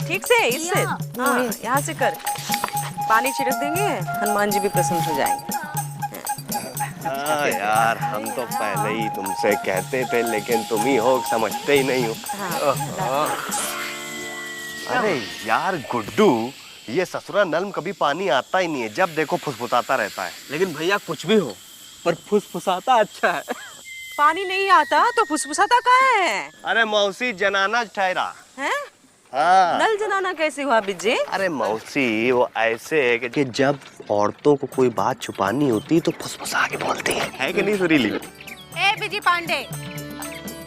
ठीक से इससे, हाँ यहाँ से कर। पानी छिड़क देंगे, हनुमान जी भी प्रसन्न हो जाएंगे। हाँ यार, हम तो पहले ही तुमसे कहते थे, लेकिन तुम ही हो समझते ही नहीं हो। अरे यार गुड्डू, ये ससुरा नल कभी पानी आता ही नहीं है, जब देखो फुसफुसाता रहता है। लेकिन भैया कुछ भी हो, पर फुसफुसाता अच्छा है। पानी नहीं आता तो फुसफुसाता कहाँ है? अरे मौसी जनाना ठहरा है? हाँ। नल जनाना कैसे हुआ बिज्जे? अरे मौसी, वो ऐसे है कि जब औरतों को कोई बात छुपानी होती तो फुसफुसा के बोलती है कि नहीं सुरीली? ए बिजी पांडे,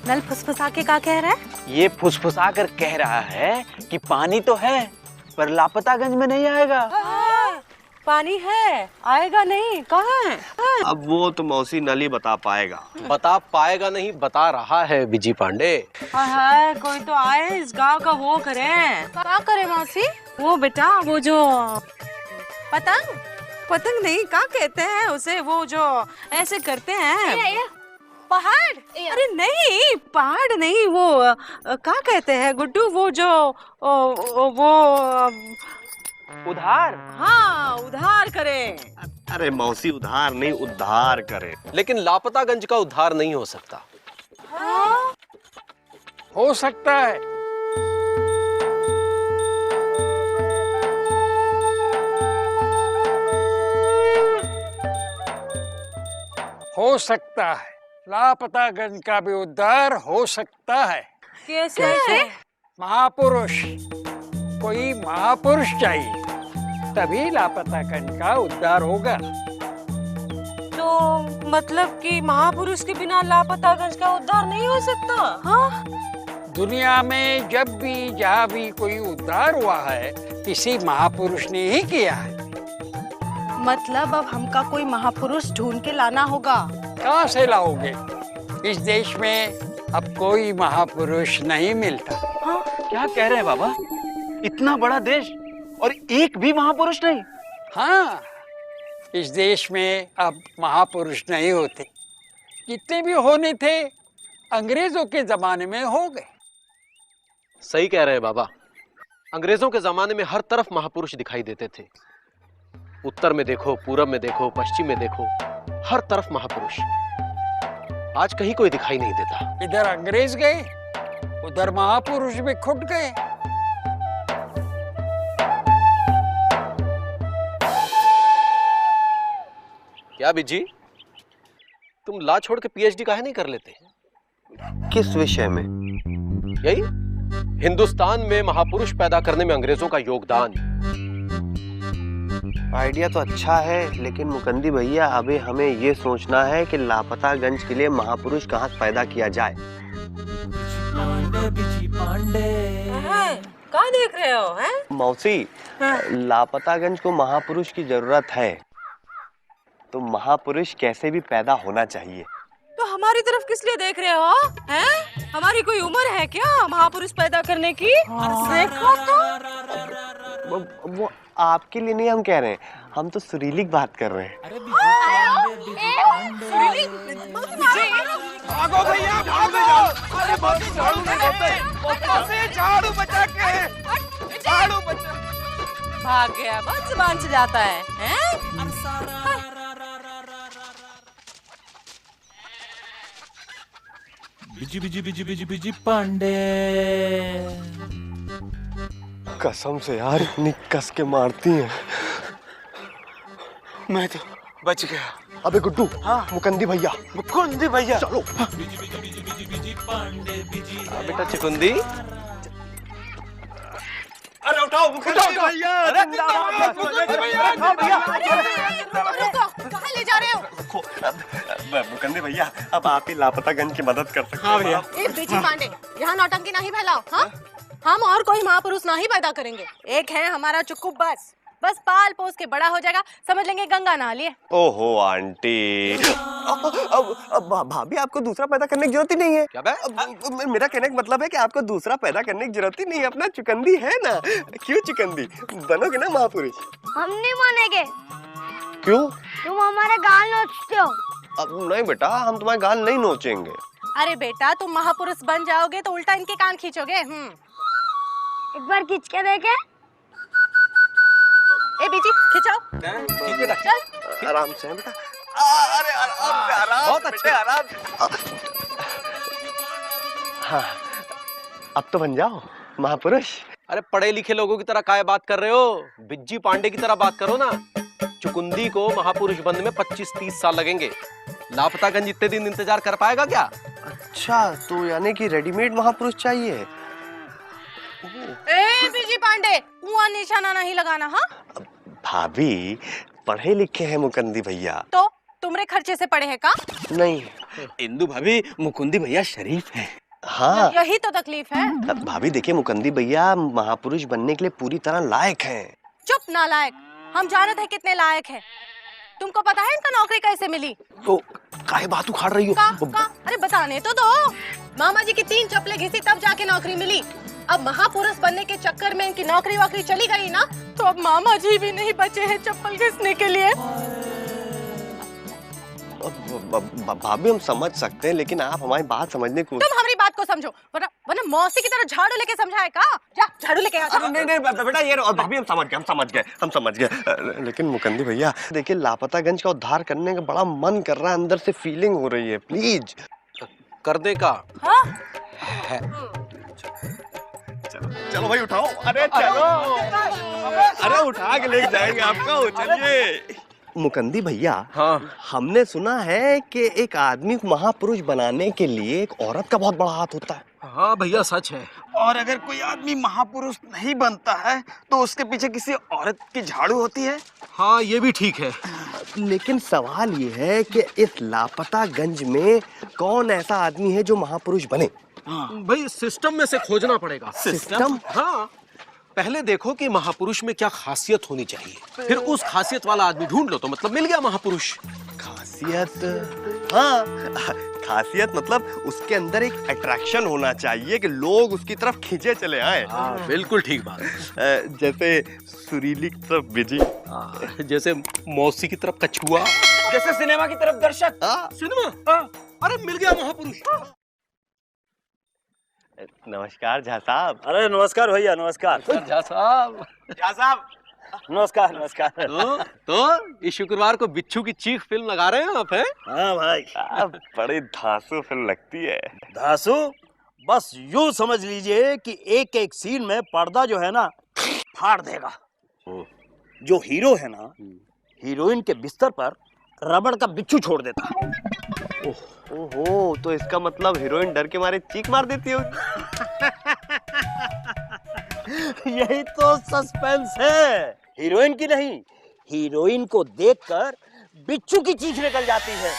नल फुसफुसा के क्या कह रहा है? ये फुसफुसा कर कह रहा है कि पानी तो है पर लापतागंज में नहीं आएगा। पानी है, आएगा नहीं, कहाँ है? अब वो तो मौसी नली बता पाएगा। बता पाएगा नहीं, बता रहा है विजी पांडे। हाय, कोई तो आए इस गांव का वो करे। क्या करे मौसी? वो बेटा, वो जो पतंग? पतंग नहीं, क्या कहते हैं उसे, वो जो ऐसे करते हैं। पहाड़? अरे नहीं, पहाड़ नहीं, वो क्या कहते हैं गुड्डू, वो जो वो उधार? हाँ, उधार करे। अरे मौसी, उधार नहीं, उद्धार करे। लेकिन लापतागंज का उद्धार नहीं हो सकता। हाँ? हो सकता है। हो सकता है, लापतागंज का भी उद्धार हो सकता है। कैसे? महापुरुष, कोई महापुरुष चाहिए, तभी लापतागंज का उद्धार होगा। तो मतलब कि महापुरुष के बिना लापतागंज का उद्धार नहीं हो सकता? हाँ? दुनिया में जब भी जहाँ भी कोई उद्धार हुआ है, किसी महापुरुष ने ही किया है। मतलब अब हमका कोई महापुरुष ढूंढ के लाना होगा। कहाँ से लाओगे? इस देश में अब कोई महापुरुष नहीं मिलता। क्या कह रहे हैं बाबा? इतना बड़ा देश और एक भी महापुरुष नहीं? हाँ, इस देश में अब महापुरुष नहीं होते। जितने भी होने थे अंग्रेजों के जमाने में हो गए। सही कह रहे हैं बाबा। अंग्रेजों के जमाने में हर तरफ महापुरुष दिखाई देते थे। उत्तर में देखो, पूरब में देखो, पश्चिम में देखो, हर तरफ महापुरुष। आज कहीं कोई दिखाई नहीं देता। इधर अंग्रेज गए, उधर महापुरुष भी खुट गए। क्या बिजी, तुम ला छोड़ के पीएचडी काहे नहीं कर लेते? किस विषय में? यही हिंदुस्तान में महापुरुष पैदा करने में अंग्रेजों का योगदान। आइडिया तो अच्छा है, लेकिन मुकंदी भैया, अभी हमें ये सोचना है कि लापतागंज के लिए महापुरुष कहाँ पैदा किया जाए। कहाँ देख रहे हो? हैं? मौसी, लापतागंज को महापुरुष की जरूरत है, तो महापुरुष कैसे भी पैदा होना चाहिए। तो हमारी तरफ किस लिए देख रहे हो? हैं? हमारी कोई उम्र है क्या महापुरुष पैदा करने की? देखो तो। वो आपके लिए नहीं हम कह रहे हैं, हम तो सुरीली की बात कर रहे हैं। भागो भैया, भागो! अरे बहुत झाड़ू नहीं झाड़ू बचा के, झाड़ू बचा। भाग गया, बहुत जुबान से जाता है, हैं? Busy busy busy busy busy Pandey. कसम से यार, इतनी कस के मारती हैं। मैं तो बच गया। अबे गुड्डू, हाँ मुकंदी भैया, मुकुंदी भैया, चलो। Busy busy busy busy busy Pandey busy. बेटा चिकुंदी, अरे उठाओ मुकुंदी भैया, अरे कहाँ ले जा रहे हो? मुकंदी भैया, अब आप ही लापतागंज की मदद कर सकते हैं। हाँ भैया। ए बिजी पांडे, यहाँ नौटंकी नहीं फैलाओ। हाँ, हम और कोई महापुरुष नहीं पैदा करेंगे। एक है हमारा चुक्कू, बस पाल पोस के बड़ा हो जाएगा, समझ लेंगे गंगा नहा लिए। ओहो आंटी, अब भाभी, आपको दूसरा पैदा करने की जरूरत ही नहीं है। क्या बे? मेरा कहने का मतलब है कि आपको दूसरा पैदा करने की जरूरत ही नहीं है, अपना चुकंदी है ना। क्यों चुकंदी, बनोगे ना महापुरुष। हम नहीं मानेंगे। क्यों? तुम हमारे गाल नोचते हो। अब नहीं बेटा, हम तुम्हारे गाल नहीं नोचेंगे। अरे बेटा, तुम महापुरुष बन जाओगे तो उल्टा इनके कान खींचोगे। एक बार खींच के देखे। ए बीजी, खिंचाओ। चल आराम से बेटा। अरे आराम से, आराम। बहुत अच्छे, आराम। हाँ, अब तो बन जाओ महापुरुष। अरे पढ़े लिखे लोगों की तरह काय बात कर रहे हो? बिज्जी पांडे की तरह बात करो ना। चुकुंदी को महापुरुष बनने में 25-30 साल लगेंगे। लापतागंज इतने दिन इंतजार कर पाएगा क्या? अच्छा, तो यानी कि रेडीमेड महापुरुष चाहिए। ए बीजी पांडे, कुआं निशाना नहीं लगाना। हाँ भाभी, पढ़े लिखे हैं मुकंदी भैया। तो तुमरे खर्चे से पढ़े हैं का? नहीं। इंदु भाभी, मुकुंदी भैया शरीफ है। हाँ यही तो तकलीफ है। भाभी देखिए, मुकंदी भैया महापुरुष बनने के लिए पूरी तरह लायक हैं। चुप नालायक, हम जानते हैं कितने लायक हैं। तुमको पता है इनका नौकरी कैसे मिली? तो काहे बात उखाड़ रही हो? अरे बताने तो दो। मामा जी की 3 चप्पलें घिसी तब जाके नौकरी मिली। अब महापुरुष बनने के चक्कर में इनकी नौकरी वोकरी चली गई ना, तो अब मामा जी भी नहीं बचे हैं चप्पल घिसने के लिए। भाभी हम समझ सकते हैं, लेकिन आप हमारी बात समझने को। तुम हमारी बात को समझो, वरना मौसी की तरह झाड़ू लेके समझाए का? जा झाड़ू लेके आ। नहीं बेटा, ये भाभी हम समझ गए। लेकिन मुकंदी भैया देखिए, लापतागंज का उद्धार करने का बड़ा मन कर रहा है, अंदर से फीलिंग हो रही है। प्लीज करने का। हाँ? चलो भाई उठाओ। अरे चलो, अरे उठा के लेके जाएंगे आपको। चलिए मुकंदी भैया। हाँ, हमने सुना है कि एक आदमी को महापुरुष बनाने के लिए एक औरत का बहुत बड़ा हाथ होता है। हाँ भैया, सच है। और अगर कोई आदमी महापुरुष नहीं बनता है तो उसके पीछे किसी औरत की झाड़ू होती है। हाँ, ये भी ठीक है। लेकिन सवाल ये है कि इस लापतागंज में कौन ऐसा आदमी है जो महापुरुष बने? भाई सिस्टम में से खोजना पड़ेगा। सिस्टम? हाँ, पहले देखो कि महापुरुष में क्या खासियत होनी चाहिए, फिर उस खासियत वाला आदमी ढूंढ लो तो मतलब मिल गया महापुरुष। खासियत? हाँ, खासियत मतलब उसके अंदर एक अट्रैक्शन होना चाहिए कि लोग उसकी तरफ खींचे चले आए। हाँ, बिल्कुल ठीक बात। जैसे सुरीली की तरफ बिजी, जैसे मौसी की तरफ कछुआ, जैसे सिनेमा की तरफ दर्शक। सिनेमा। अरे मिल गया महापुरुष। नमस्कार झा साहब। अरे नमस्कार भैया, नमस्कार। झा साहब। नमस्कार नमस्कार। तो इस शुक्रवार को बिच्छू की चीख फिल्म लगा रहे हैं आप? हैं? हाँ भाई, बड़ी धांसू फिल्म लगती है। धासु, बस यूं समझ लीजिए कि एक एक सीन में पर्दा जो है ना फाड़ देगा। जो हीरो है ना, हीरोइन के बिस्तर पर रबड़ का बिच्छू छोड़ देता है। ओहो, तो इसका मतलब हीरोइन डर के मारे चीख मार देती होगी। यही तो सस्पेंस है। हीरोइन की नहीं, हीरोइन को देखकर बिच्छू की चीख निकल जाती है।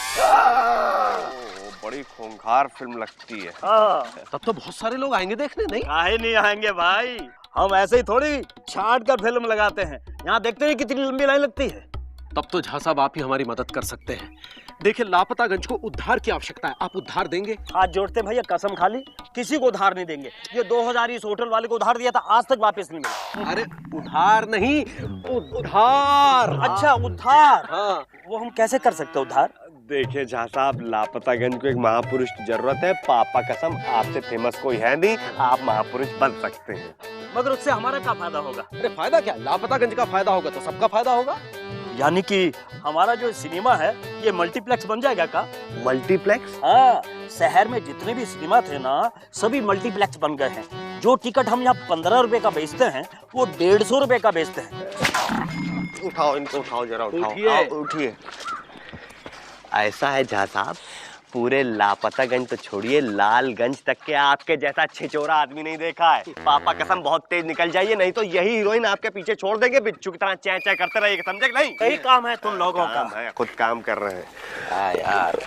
बड़ी खूंखार फिल्म लगती है। हाँ। तब तो बहुत सारे लोग आएंगे देखने। नहीं काहे नहीं आएंगे भाई, हम ऐसे ही थोड़ी छांट कर फिल्म लगाते हैं। यहाँ देखते हैं कितनी लंबी लाइन लगती है। तब तो झा साहब आप ही हमारी मदद कर सकते हैं। देखिए, लापतागंज को उद्धार की आवश्यकता है, आप उद्धार देंगे? हाथ जोड़ते भैया, कसम खा ली, किसी को उधार नहीं देंगे। ये 2000 इस होटल वाले को उधार दिया था, आज तक वापस नहीं मिला। अरे उधार नहीं, उद्धार। अच्छा उधार। हाँ। वो हम कैसे कर सकते हैं उधार? देखिए झा साहब, लापतागंज को एक महापुरुष की जरूरत है। पापा कसम, आपसे फेमस कोई है नहीं, आप महापुरुष बन सकते हैं। मगर उससे हमारा क्या फायदा होगा? अरे फायदा क्या, लापतागंज का फायदा होगा तो सबका फायदा होगा। यानी कि हमारा जो सिनेमा है ये मल्टीप्लेक्स बन जाएगा का? मल्टीप्लेक्स? हाँ, शहर में जितने भी सिनेमा थे ना, सभी मल्टीप्लेक्स बन गए हैं। जो टिकट हम यहाँ 15 रुपए का बेचते हैं, वो 150 रुपए का बेचते हैं। उठाओ इनको, उठाओ जरा, उठाओ। उठिए। उठिए। ऐसा है झा साहब, पूरे लापतागंज तो छोड़िए, लालगंज तक के आपके जैसा छिचोरा आदमी नहीं देखा है। पापा कसम, बहुत तेज निकल जाइए, नहीं तो यही हीरोइन आपके पीछे छोड़ देंगे, बिच्छू की तरह चै चै करते रहिए, समझे नहीं? यही काम है तुम लोगों का। है, खुद काम कर रहे हैं। यार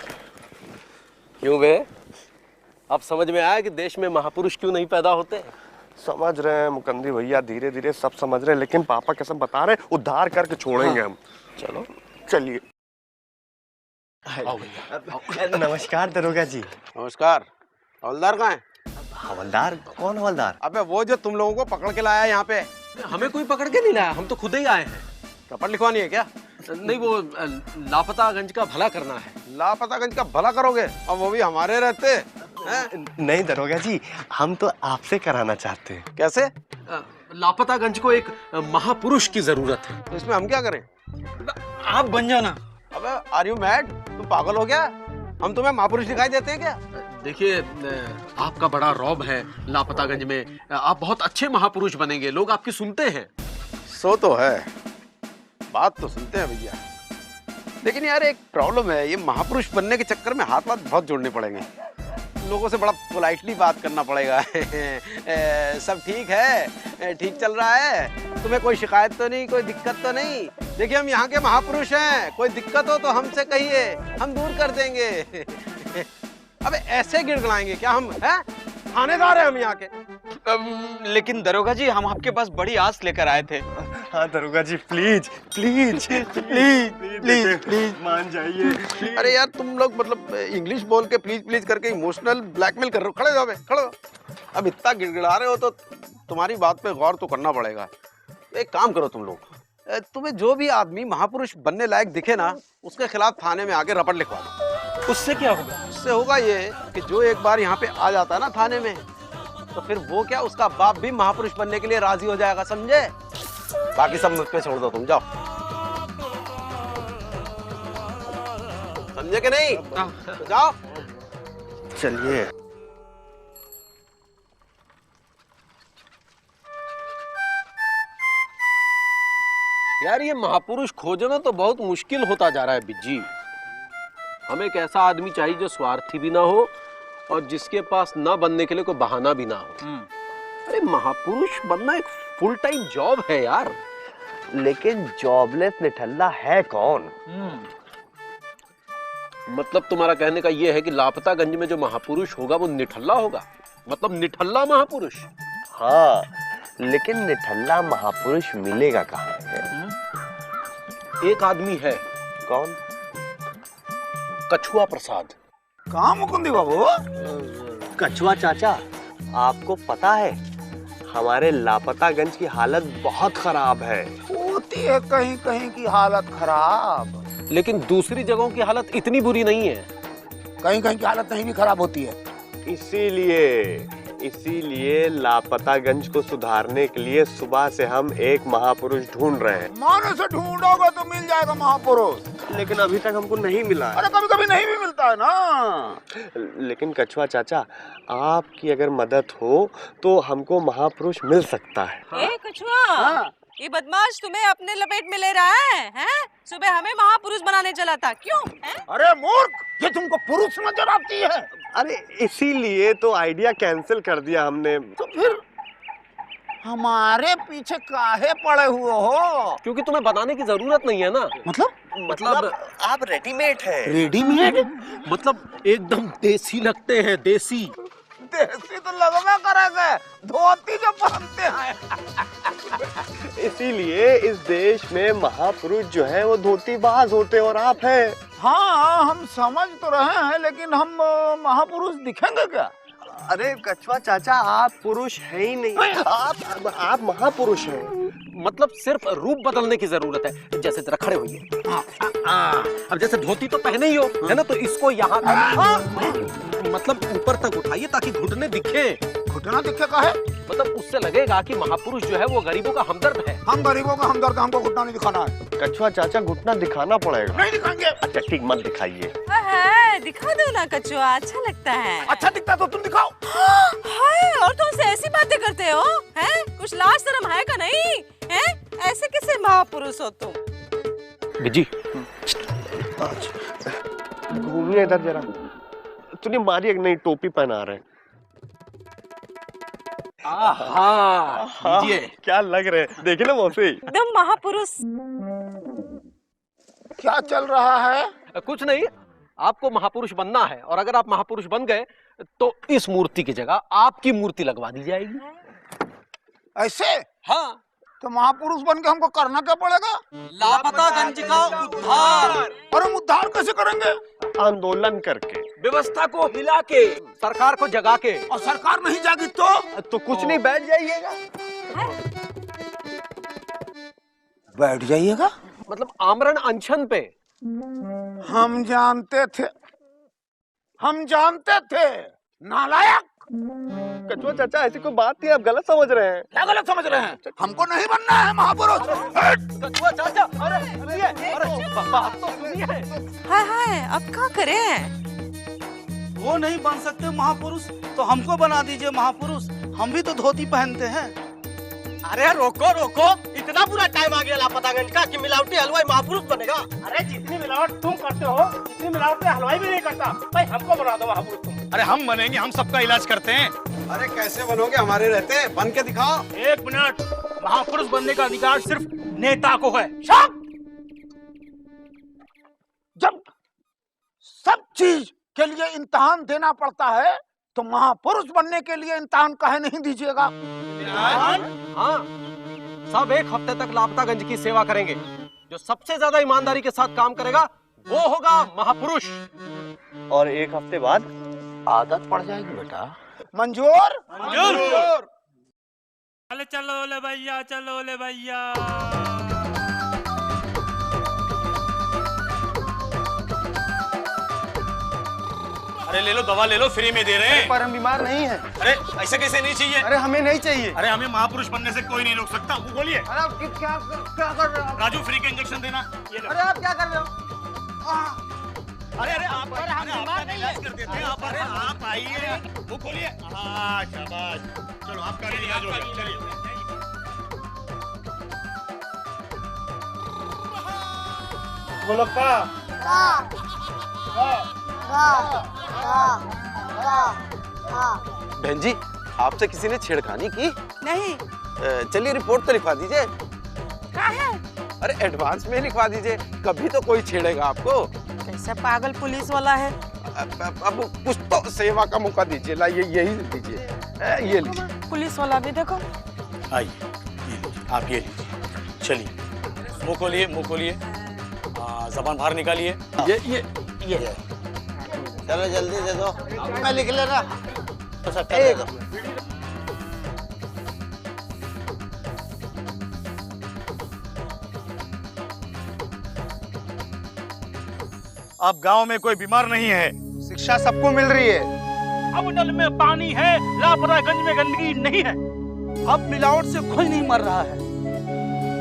क्यों बे, अब समझ में आया कि देश में महापुरुष क्यों नहीं पैदा होते? समझ रहे हैं मुकंदी भैया, धीरे धीरे सब समझ रहे हैं, लेकिन पापा कसम बता रहे, उद्धार करके छोड़ेंगे हम। चलो चलिए। आओ भैया। नमस्कार दरोगा जी। नमस्कार। हवलदार कहाँ है? हवलदार? कौन हवलदार? अबे वो जो तुम लोगों को पकड़ के लाया है यहाँ पे। हमें कोई पकड़ के नहीं लाया, हम तो खुद ही आए हैं। रपट लिखवानी है क्या? नहीं, वो लापतागंज का भला करना है। लापतागंज का भला करोगे और वो भी हमारे रहते हैं? नहीं दरोगा जी, हम तो आपसे कराना चाहते हैं। कैसे? लापतागंज को एक महापुरुष की जरूरत है। तो इसमें हम क्या करें? आप बन जाना। अबे आर यू मैड? तुम पागल हो गया? हम तुम्हें महापुरुष दिखाई देते हैं क्या? देखिए, आपका बड़ा रौब है लापतागंज में, आप बहुत अच्छे महापुरुष बनेंगे, लोग आपकी सुनते हैं। सो तो है, बात तो सुनते हैं भैया, लेकिन यार एक प्रॉब्लम है, ये महापुरुष बनने के चक्कर में हाथ बहुत जोड़ने पड़ेंगे, लोगों से बड़ा पोलाइटली बात करना पड़ेगा। सब ठीक है? ठीक चल रहा है? तुम्हें कोई शिकायत तो नहीं, कोई दिक्कत तो नहीं? देखिए हम यहाँ के महापुरुष हैं, कोई दिक्कत हो तो हमसे कहिए, हम दूर कर देंगे। अबे ऐसे गिड़गिड़ाएंगे क्या हम? हैं? थानेदार हैं हम यहाँ के। लेकिन दरोगा जी, हम आपके पास बड़ी आस लेकर आए थे। हाँ दरोगा जी, please please please please please मान जाइए। अरे यार तुम लोग मतलब इंग्लिश बोल के प्लीज प्लीज करके इमोशनल ब्लैकमेल कर रहे हो। खड़े जाओ बे, खड़े हो। अब इतना गिड़गिड़ा रहे हो तो तुम्हारी बात पे गौर तो करना पड़ेगा। एक काम करो तुम लोग, तुम्हें जो भी आदमी महापुरुष बनने लायक दिखे ना, उसके खिलाफ थाने में आके रपट लिखवा दो। उससे क्या होगा? उससे होगा ये कि जो एक बार यहाँ पे आ जाता है ना थाने में, तो फिर वो क्या, उसका बाप भी महापुरुष बनने के लिए राजी हो जाएगा, समझे? बाकी सब मुझ पे छोड़ दो, तुम जाओ। समझे कि नहीं? तो जाओ। चलिए। यार ये महापुरुष खोजना तो बहुत मुश्किल होता जा रहा है बिज्जी। हमें एक ऐसा आदमी चाहिए जो स्वार्थी भी ना हो और जिसके पास ना बनने के लिए कोई बहाना भी ना हो। अरे महापुरुष बनना एक फुल टाइम जॉब है यार। लेकिन जॉबलेस निठल्ला है कौन? मतलब तुम्हारा कहने का ये है कि लापतागंज में जो महापुरुष होगा वो निठल्ला होगा, मतलब निठल्ला महापुरुष? हाँ, लेकिन निठल्ला महापुरुष मिलेगा कहाँ है? एक आदमी है। कौन? कछुआ प्रसाद। कहाँ मुकुंदी बाबू? कछुआ चाचा, आपको पता है हमारे लापतागंज की हालत बहुत खराब है। होती है कहीं कहीं की हालत खराब, लेकिन दूसरी जगहों की हालत इतनी बुरी नहीं है। कहीं कहीं की हालत नहीं भी खराब होती है। इसीलिए लापतागंज को सुधारने के लिए सुबह से हम एक महापुरुष ढूंढ रहे हैं। मानो से ढूंढोगे तो मिल जाएगा महापुरुष, लेकिन अभी तक हमको नहीं मिला। अरे कभी कभी नहीं भी मिलता है ना। लेकिन कछुआ चाचा, आपकी अगर मदद हो तो हमको महापुरुष मिल सकता है। ए कछुआ, ये बदमाश तुम्हें अपने लपेट में ले रहा है, हैं? सुबह हमें महापुरुष बनाने चला था, क्यों? हैं? अरे मूर्ख, ये तुमको पुरुष नजर आती है। अरे इसीलिए तो आइडिया कैंसिल कर दिया हमने। तो फिर हमारे पीछे काहे पड़े हुए हो? क्योंकि तुम्हें बताने की जरूरत नहीं है ना। मतलब आप रेडीमेड हैं। रेडीमेड? मतलब एकदम देसी लगते हैं, देसी। देसी तो लगवा करेंगे, धोती जो पहनते हैं। इसीलिए इस देश में महापुरुष जो है वो धोतीबाज होते हैं और आप हैं। हाँ हम समझ तो रहे हैं, लेकिन हम महापुरुष दिखेंगे क्या? अरे कछुआ चाचा, आप पुरुष है ही नहीं, आप महापुरुष हैं। मतलब सिर्फ रूप बदलने की जरूरत है। जैसे जरा खड़े होइए। अब जैसे धोती तो पहने ही हो, है ना, तो इसको यहाँ मतलब ऊपर तक उठाइए ताकि घुटने दिखे। घुटना दिखे का है? मतलब उससे लगेगा कि महापुरुष जो है वो गरीबों का हमदर्द है। हम गरीबों का हमदर्द, हमको घुटना नहीं दिखाना है। कछुआ चाचा, घुटना दिखाना पड़ेगा। नहीं दिखाएंगे। अच्छा ठीक, मत दिखाइए। दिखा दो ना कछुआ, अच्छा लगता है। अच्छा दिखता तो तुम दिखाओ। हाय, और तुम से ऐसी बातें करते हो, हैं? कुछ लाज शर्म है का नहीं? हैं? ऐसे कैसे महापुरुष हो तुम? बिजी, घूमिए इधर जरा। तूने मारी एक नई टोपी पहना रहे हैं। क्या लग रहे हैं, देखे ना मौसी? एकदम महापुरुष। क्या चल रहा है? कुछ नहीं, आपको महापुरुष बनना है और अगर आप महापुरुष बन गए तो इस मूर्ति की जगह आपकी मूर्ति लगवा दी जाएगी। ऐसे? हाँ। तो महापुरुष बन के हमको करना क्या पड़ेगा? लापतागंज का उद्धार। और हम उद्धार कैसे करेंगे? आंदोलन करके, व्यवस्था को हिला के, सरकार को जगा के। और सरकार नहीं जागी तो कुछ नहीं, बैठ जाइएगा। बैठ जाइएगा। मतलब आमरण अनशन पे। हम जानते थे नालायक। कछुआ चाचा ऐसी कोई बात नहीं, आप गलत समझ रहे हैं। क्या गलत समझ रहे हैं? हमको नहीं बनना है महापुरुष। कछुआ चाचा, अरे सुनिए, अरे बात तो सुनिए। हाय हाय, अब क्या करें? वो नहीं बन सकते महापुरुष तो हमको बना दीजिए महापुरुष, हम भी तो धोती पहनते हैं। अरे रोको रोको, इतना बुरा टाइम आ गया लापतागंज का कि मिलावटी हलवाई महापुरुष बनेगा। अरे जितनी मिलावट तुम करते हो उतनी मिलावट हलवाई भी नहीं करता। भाई हमको बना दो महापुरुष तुम। अरे हम बनेंगे, हम सबका इलाज करते हैं। अरे कैसे बनोगे, हमारे रहते, बन के दिखाओ। 1 मिनट, महापुरुष बनने का अधिकार सिर्फ नेता को है। जब सब चीज के लिए इम्तिहान देना पड़ता है तो महापुरुष बनने के लिए इम्तिहान काहे नहीं दीजिएगा? हाँ, सब 1 हफ्ते तक लापतागंज की सेवा करेंगे। जो सबसे ज्यादा ईमानदारी के साथ काम करेगा वो होगा महापुरुष। और 1 हफ्ते बाद आदत पड़ जाएगी बेटा। मंजूर? चलो चलो ले भैया, चलो ले भैया। अरे ले लो, दवा ले लो, फ्री में दे रहे हैं। पर हम बीमार नहीं हैं। अरे ऐसे कैसे नहीं चाहिए? अरे हमें नहीं चाहिए। अरे हमें महापुरुष बनने से कोई नहीं रोक सकता। वो बोलिए। अरे आप क्या कर रहे हो? राजू फ्री का इंजेक्शन देना। ये लो। अरे आप क्या कर रहे हो? अरे आप आपका इलाज कर देते हैं। आप आइए, वो खोलिए। हाँ शाबाश, चलो आपका इलाज हो गया। चलिए बोलो का बहन जी, आपसे किसी ने छेड़खानी की? नहीं। चलिए रिपोर्ट तो लिखवा दीजिए। क्या है? अरे एडवांस में लिखवा दीजिए, कभी तो कोई छेड़ेगा आपको। कैसा पागल पुलिस वाला है। अब कुछ तो सेवा का मौका दीजिए। ला यही दीजिए, ये लीजिए। पुलिस वाला भी देखो। आइए, ये लीजिए, आप ये लीजिए। चलिए मुंह खोलिए, मुंह खोलिए। जबान बाहर निकालिए। ये चलो जल्दी दे दो। मैं लिख ले रहा। अब गांव में कोई बीमार नहीं है, शिक्षा सबको मिल रही है। अब नल में पानी है, लापतागंज में गंदगी नहीं है। अब मिलावट से कोई नहीं मर रहा है।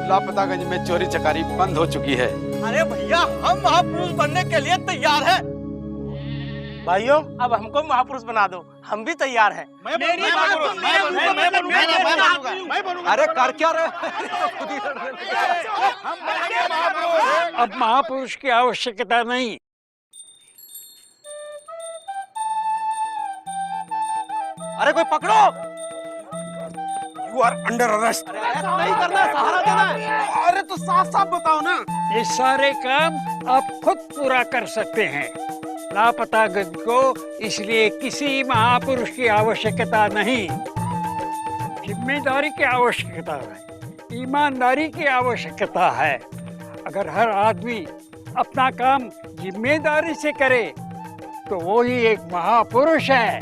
लापतागंज में चोरी चकारी बंद हो चुकी है। अरे भैया, हम महापुरुष बनने के लिए तैयार हैं। भाइयों, अब हमको महापुरुष बना दो, हम भी तैयार हैं। मैं बनूंगा। अरे कर क्या रहे? अब महापुरुष की आवश्यकता नहीं। अरे कोई पकड़ो। You are under arrest। ऐसा नहीं करना, सहारा देना है। अरे तो साफ साफ बताओ ना। ये सारे काम आप खुद पूरा कर सकते हैं। लापतागंज को इसलिए किसी महापुरुष की आवश्यकता नहीं। जिम्मेदारी की आवश्यकता है, ईमानदारी की आवश्यकता है। अगर हर आदमी अपना काम जिम्मेदारी से करे तो वो ही एक महापुरुष है।